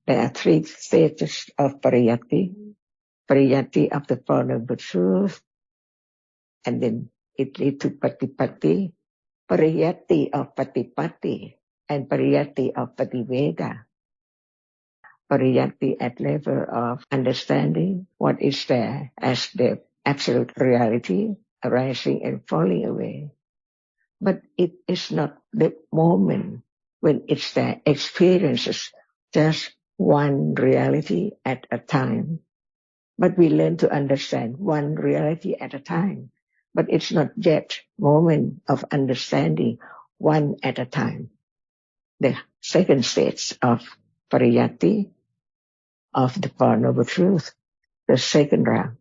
There are three stages of pariyatti. Pariyatti of the Four Noble Truths, and then it leads to patipatti, pariyatti of patipatti, and pariyatti of pativeda. Pariyatti at level of understanding what is there as the absolute reality arising and falling away. But it is not the moment when it's there, experiences just one reality at a time. But we learn to understand one reality at a time. But it's not yet moment of understanding one at a time. The second stage of pariyatti of the Four Noble Truths, the second round.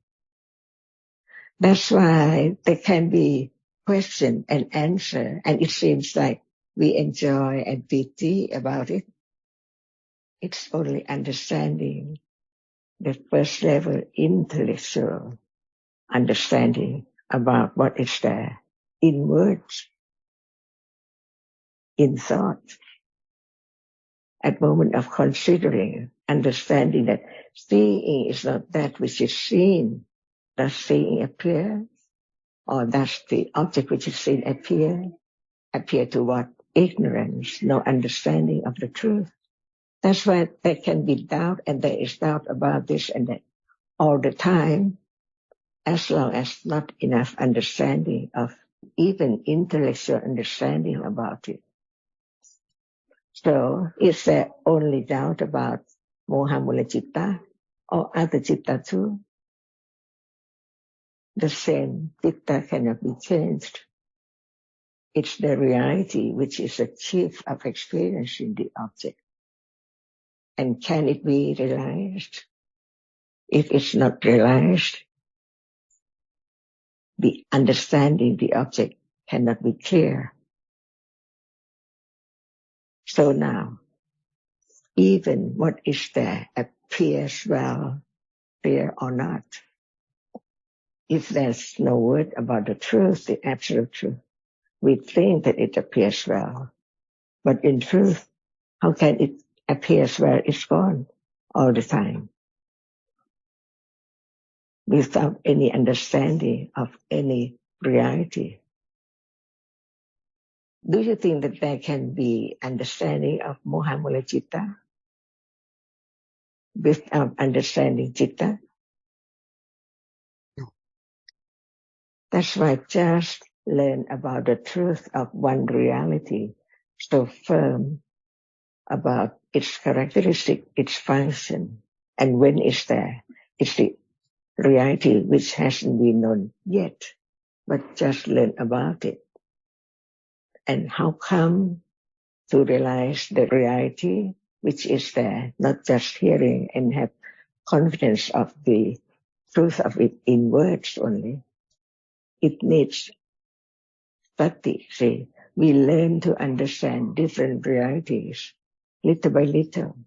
That's why there can be question and answer, and it seems like we enjoy and pity about it. It's only understanding, the first level intellectual understanding about what is there in words, in thought. At moment of considering, understanding that seeing is not that which is seen. Does seeing appear? Or does the object which is seen appear? Appear to what? Ignorance, no understanding of the truth. That's why there can be doubt, and there is doubt about this and that all the time, as long as not enough understanding of even intellectual understanding about it. So is there only doubt about moha mula citta or other citta too? The same citta cannot be changed. It's the reality which is the chief of experiencing the object. And can it be realized? If it's not realized, the understanding the object cannot be clear. So now, even what is there appears well, clear or not. If there's no word about the truth, the absolute truth, we think that it appears well. But in truth, how can it appear well? It's gone all the time. Without any understanding of any reality. Do you think that there can be understanding of moha mula citta without understanding citta? No. That's why just learn about the truth of one reality, so firm about its characteristic, its function, and when it's there. It's the reality which hasn't been known yet, but just learn about it. And how come to realize the reality which is there, not just hearing and have confidence of the truth of it in words only. It needs sati. See, we learn to understand different realities little by little.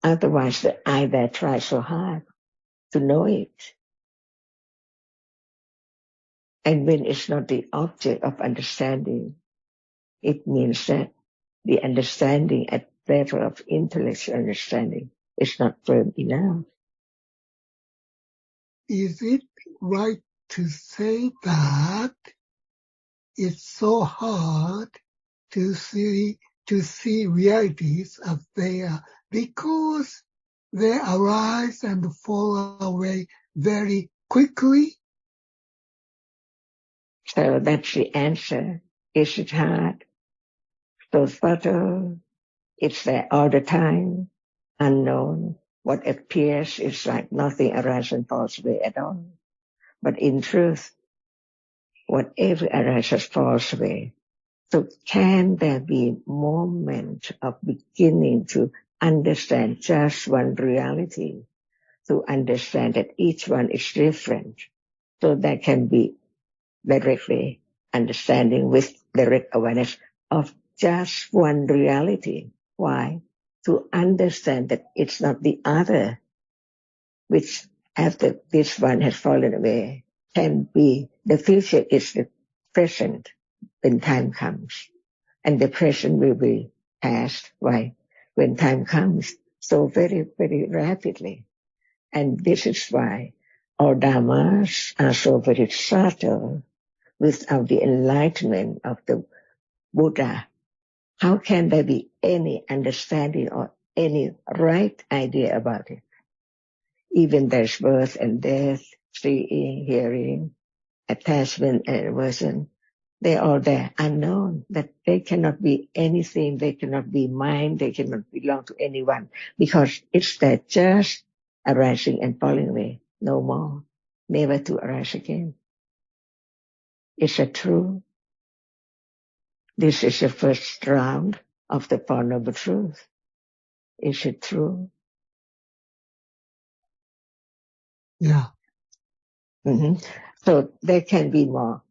Otherwise, the eye there tries so hard to know it. And when it's not the object of understanding, it means that the understanding at the level of intellectual understanding is not firm enough. Is it right to say that it's so hard to see realities as they are because they arise and fall away very quickly? So that's the answer. Is it hard? So subtle. It's there all the time. Unknown. What appears is like nothing arises and falls away at all. But in truth, whatever arises falls away. So can there be a moment of beginning to understand just one reality? To understand that each one is different. So there can be directly understanding with direct awareness of just one reality. Why? To understand that it's not the other, which after this one has fallen away, can be the future is the present when time comes. And the present will be pass by when time comes so very, very rapidly. And this is why our Dhammas are so very subtle. Without the enlightenment of the Buddha, how can there be any understanding or any right idea about it? Even there's birth and death, seeing, hearing, attachment and aversion. They're all there, unknown, that they cannot be anything, they cannot be mine, they cannot belong to anyone, because it's there just arising and falling away, no more, never to arise again. Is it true? This is the first round of the Four Noble Truths. Is it true? Yeah. Mm-hmm. So there can be more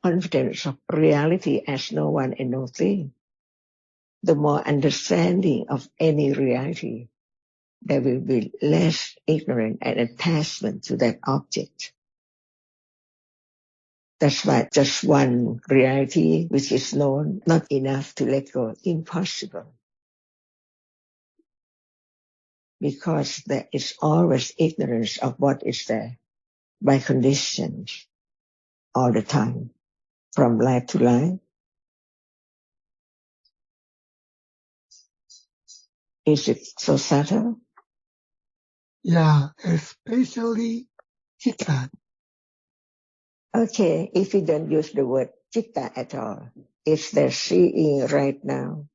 confidence of reality as no one and no thing. The more understanding of any reality, there will be less ignorance and attachment to that object. That's why just one reality which is known, not enough to let go, impossible. Because there is always ignorance of what is there by conditions all the time, from life to life. Is it so subtle? Yeah, especially Citta. Okay, if we don't use the word Citta at all, is there seeing right now?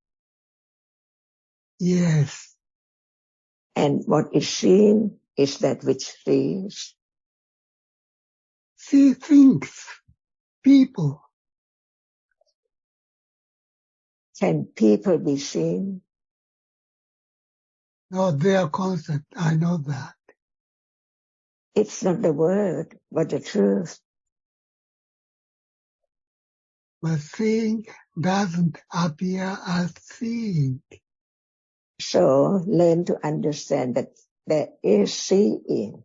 Yes. And what is seen is that which sees. See things, people. Can people be seen? No, their concept. I know that. It's not the word, but the truth. But seeing doesn't appear as seeing. So learn to understand that there is seeing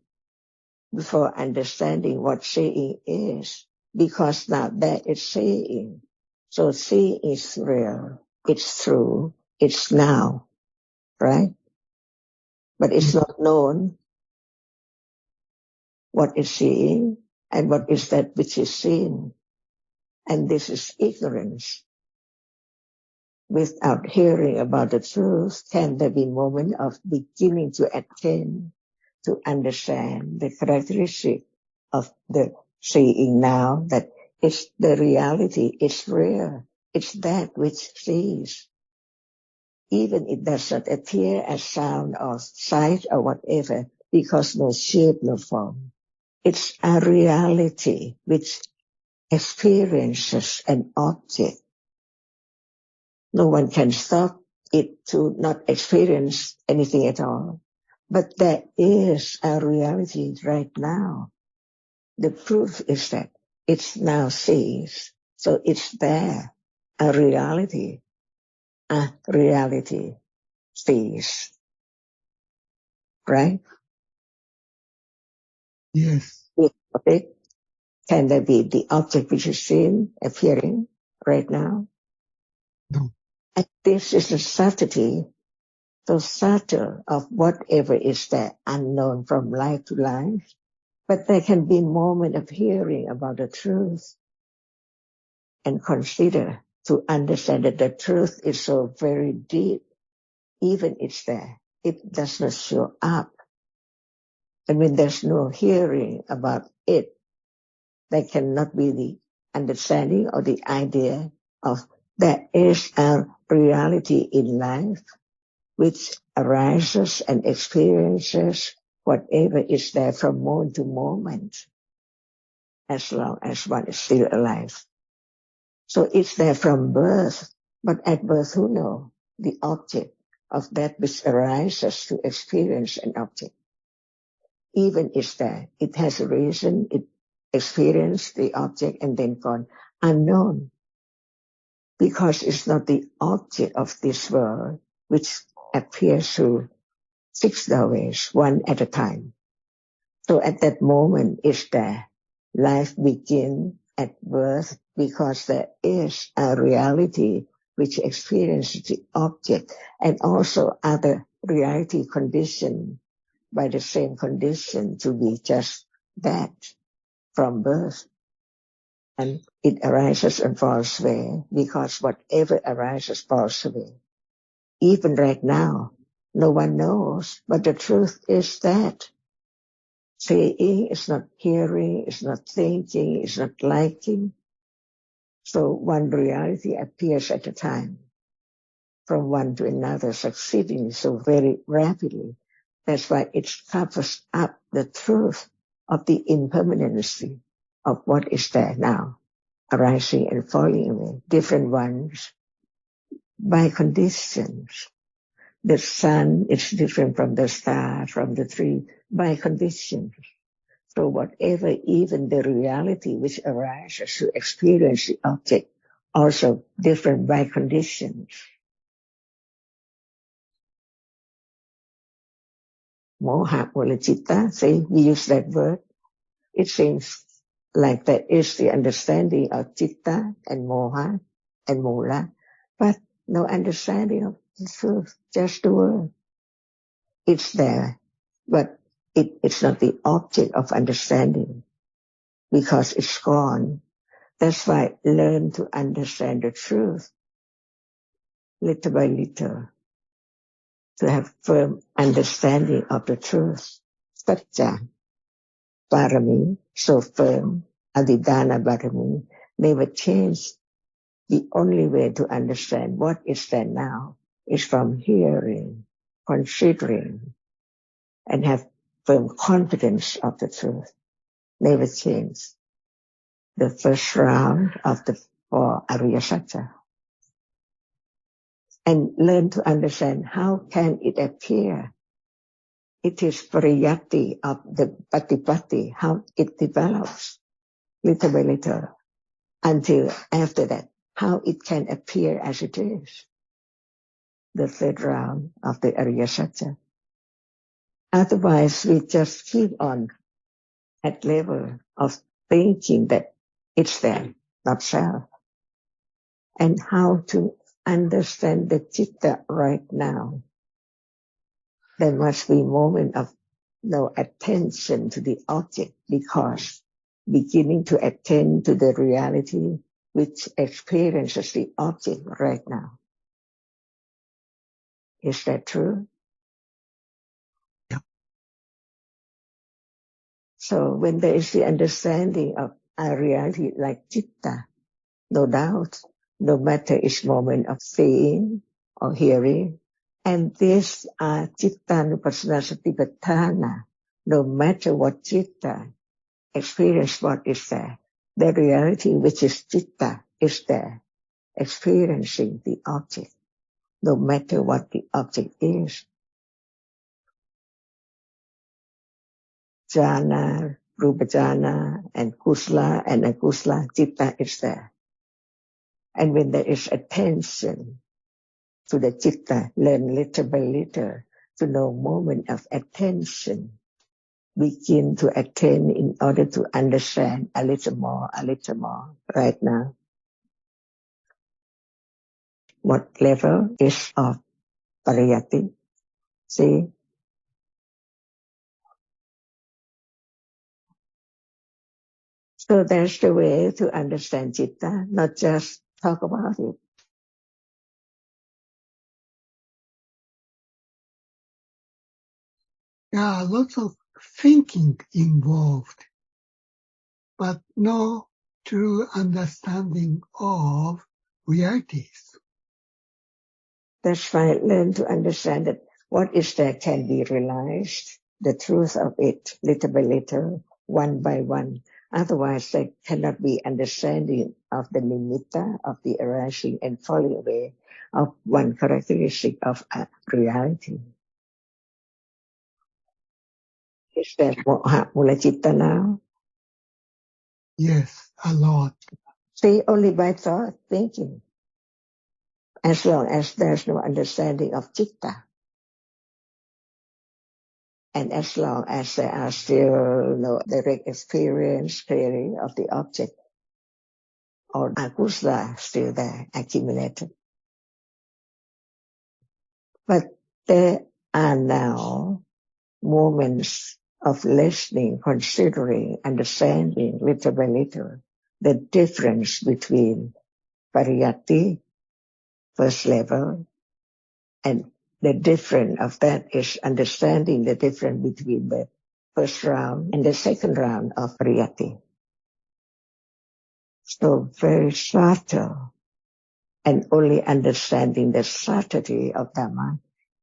before understanding what seeing is. Because now there is seeing. So seeing is real. It's true. It's now. Right? But it's not known what is seeing and what is that which is seen. And this is ignorance. Without hearing about the truth, can there be a moment of beginning to attain, to understand the characteristic of the seeing now, that it's the reality, it's real, it's that which sees. Even it does not appear as sound or sight or whatever, because no shape, no form. It's a reality which experiences an object. No one can stop it to not experience anything at all. But there is a reality right now. The proof is that it's now sees. So it's there. A reality sees. Right? Yes. Okay. Can there be the object which is seen appearing right now? No. And this is the subtlety, so subtle of whatever is there, unknown from life to life. But there can be a moment of hearing about the truth and consider to understand that the truth is so very deep. Even it's there, it does not show up. And when there's no hearing about it, there cannot be the understanding or the idea of there is a reality in life which arises and experiences whatever is there from moment to moment, as long as one is still alive. So it's there from birth, but at birth who knows the object of that which arises to experience an object? Even is there, it has a reason, it experienced the object and then gone unknown, because it's not the object of this world which appears through 6 doorways, one at a time. So at that moment is there. Life begins at birth because there is a reality which experiences the object, and also other reality conditioned by the same condition to be just that from birth. And it arises and falls away, because whatever arises falls away. Even right now, no one knows, but the truth is that seeing is not hearing, is not thinking, is not liking. So one reality appears at a time, from one to another, succeeding so very rapidly. That's why it covers up the truth of the impermanency of what is there now, arising and falling away, different ones by conditions. The sun is different from the star, from the tree, by conditions. So whatever, even the reality which arises to experience the object, also different by conditions. Moha or citta, see, we use that word. It seems like that is the understanding of citta and moha and mula, but no understanding of the truth, just the word. It's there, but it's not the object of understanding because it's gone. That's why learn to understand the truth little by little, to have firm understanding of the truth. Satya, Parami, so firm, Adidana Parami, never change. The only way to understand what is there now is from hearing, considering, and have firm confidence of the truth. Never change. The first round of the 4 Ariya Satya. And learn to understand how can it appear. It is pariyatti of the patipatti, how it develops little by little until after that, how it can appear as it is. The third round of the Ariya Satya. Otherwise, we just keep on at level of thinking that it's there, not self. And how to understand the citta right now. There must be a moment of no attention to the object, because beginning to attend to the reality which experiences the object right now. Is that true? Yeah. So when there is the understanding of a reality like citta, no doubt, no matter its moment of seeing or hearing, and these are cittanupassana satipatthana, no matter what citta experience, what is there, the reality which is citta is there, experiencing the object, no matter what the object is. Jhana, rupa jhana, and kusala and akusala, citta is there. And when there is attention to the citta, learn little by little to know moment of attention, begin to attain in order to understand a little more right now. What level is of pariyatti? See? So that's the way to understand citta, not just talk about it. There are lots of thinking involved, but no true understanding of realities. That's why learn to understand that what is there can be realized, the truth of it, little by little, one by one. Otherwise, there cannot be understanding of the nimitta, of the arising and falling away of one characteristic of a reality. Is there mula citta now? Yes, a lot. See, only by thought, thinking. As long as there's no understanding of citta. And as long as there are still no direct experience clearly of the object, or akusala still there, accumulated, But there are now moments of listening, considering, understanding little by little the difference between pariyatti, first level, and the difference of that is understanding the difference between the first round and the second round of pariyatti. So very subtle, and only understanding the subtlety of Dhamma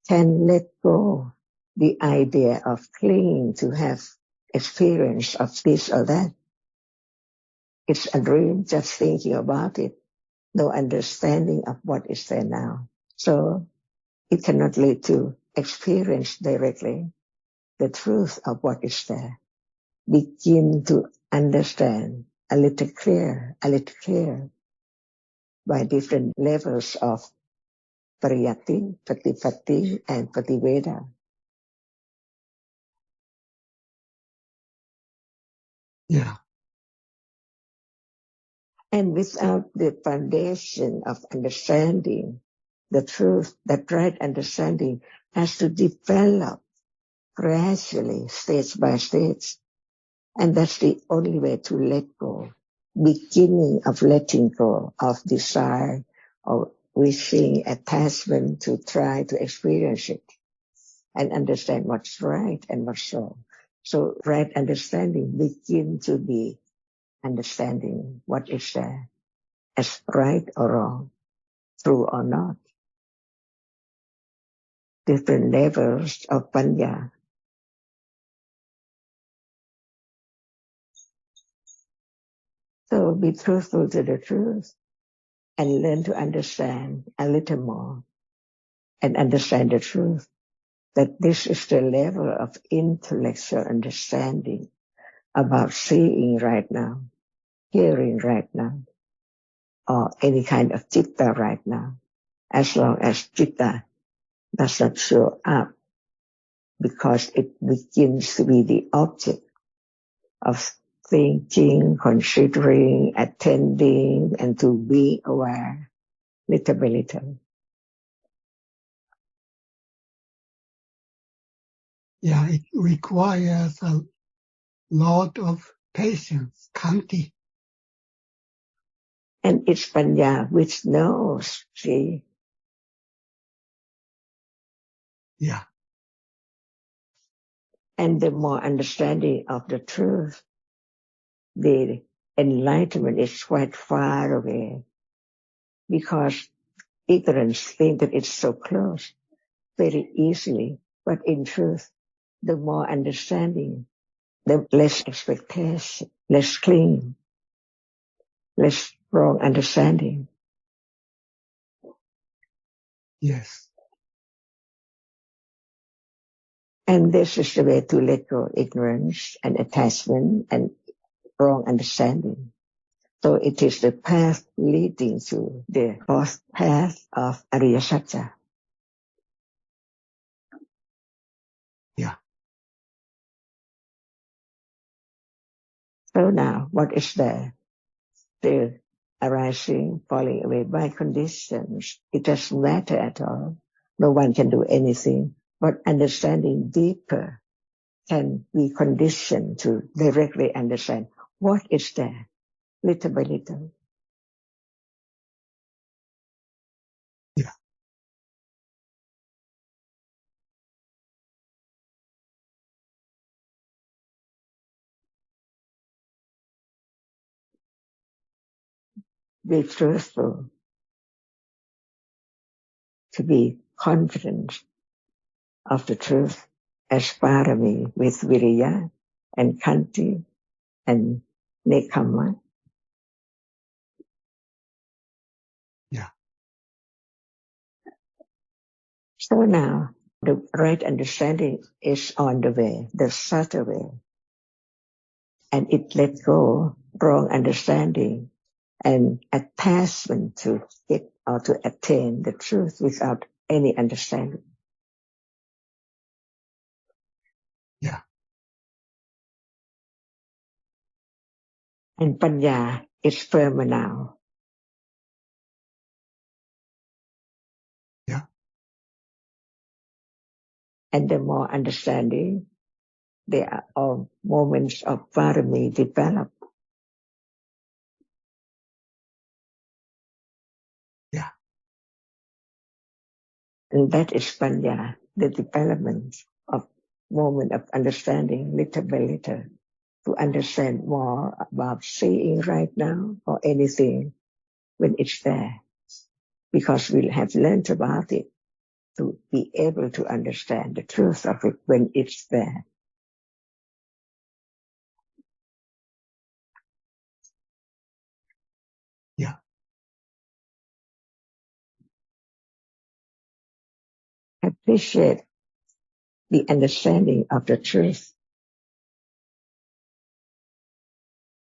can let go the idea of clinging to have experience of this or that. It's a dream, just thinking about it, no understanding of what is there now. So it cannot lead to experience directly the truth of what is there. Begin to understand a little clear by different levels of pariyatti, patipatti, and pativeda. Yeah. And without the foundation of understanding the truth, that right understanding has to develop gradually, stage by stage. And that's the only way to let go. Beginning of letting go of desire or wishing, attachment to try to experience it and understand what's right and what's wrong. So right understanding begin to be understanding what is there as right or wrong, true or not. Different levels of panya. So be truthful to the truth and learn to understand a little more and understand the truth that this is the level of intellectual understanding about seeing right now, hearing right now, or any kind of citta right now. As long as citta does not show up because it begins to be the object of thinking, considering, attending, and to be aware little by little. Yeah, it requires a lot of patience, kanti. And it's panya which knows, see. Yeah, And the more understanding of the truth, the enlightenment is quite far away because ignorance thinks that it's so close very easily. But in truth, the more understanding, the less expectation, less clinging, less wrong understanding. yes, And this is the way to let go ignorance and attachment and wrong understanding. So it is the path leading to the fourth path of Ariya Satya. yeah, So now, what is there? The arising, falling away by conditions. It doesn't matter at all. No one can do anything. But understanding deeper can be conditioned to directly understand what is there, little by little. yeah, Be truthful, to be confident of the truth as parami with viriya and kanti and nekama. yeah, So now the right understanding is on the way, the subtle way. And it let go wrong understanding and attachment to it or to attain the truth without any understanding. yeah, And panya is firmer now. yeah. And the more understanding, there are all moments of parami develop. Yeah. And that is panya, the development of moment of understanding little by little, to understand more about seeing right now or anything when it's there. Because we have learned about it to be able to understand the truth of it when it's there. Yeah. Appreciate the understanding of the truth